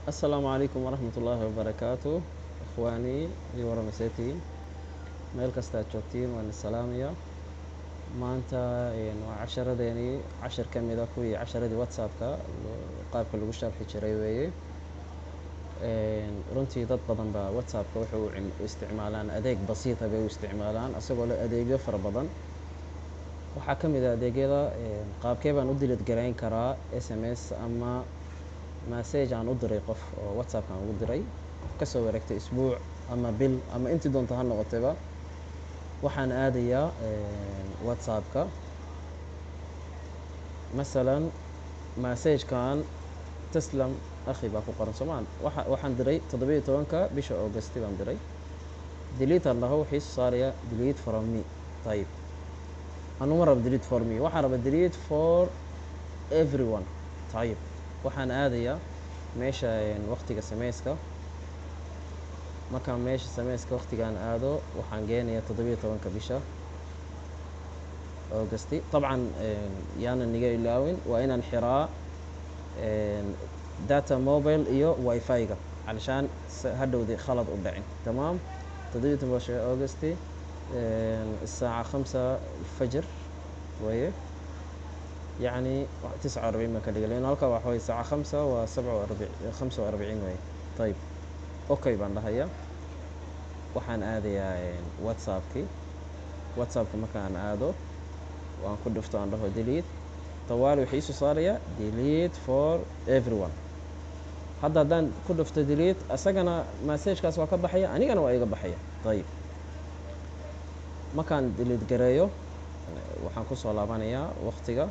السلام عليكم ورحمة الله وبركاته. إخواني iyo waramaseetiin meel kasta aad joogtiin waan salaamaya. maanta waa casharadeenii cashar ka mid ah kuwii casharadii whatsappka qaabka lagu sharxi jiray weeye. runtii dad badan baa whatsappka wuxuu u isticmaalaan adeeg basiita bay u isticmaalaan asagoo leh adeegyo fara badan. waxaa ka mid ah adeegyada qaabkee baan u dilid garayn karaa sms ama message aan u diray qof oo whatsappka aan ugu diray kasoo wareegtay isbuuc ama bil ama intii doonto ha noqotaba. waxaan aadayaa whatsappka masalan messagekan taslam akhi baa ku qoran soomaan waxaan diray 17 bisha August baan diray. delete allaho wixii soo saaraya delete from me. طيب أنا مرة delete for me waxaan rabaa delete for everyone. طيب waxaan aadayaa meesha waqtiga sameyska. markaan meesha sameyska waqtigaan aado waxaan geenayaa 17 bisha August. طبعا yaana niga ilaawin waa inaan xiraa data mobile iyo wifi-ga علشان hadhowdii khalad u dhicin. تمام 17 August الساعة 5 الفجر وهي يعني 49 ما كان لأنه هلكا وحوي الساعة 5 و47 45 وهي. طيب اوكي بان لهيا waxaan aadayaa whatsappka markaan aado waan ku dhufto aan dhaho delete tawaali wixii soo saaraya delete for everyone. hadda haddaan ku dhufto delete asagana messagekaas waa ka baxaya anigana waa iga baxaya. طيب markaan delete gareeyo waxaan ku soo laabanayaa waqtiga.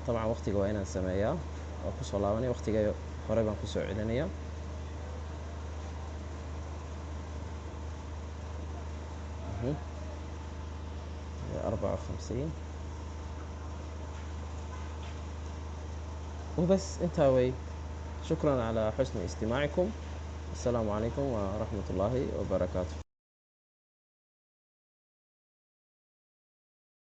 طبعا waqtiga waa inaan sameeyaa oo ku soo laabanaya waqtiga hore baan ku soo celinayaa. 54 وبس انتهى. شكرا على حسن استماعكم. السلام عليكم ورحمة الله وبركاته.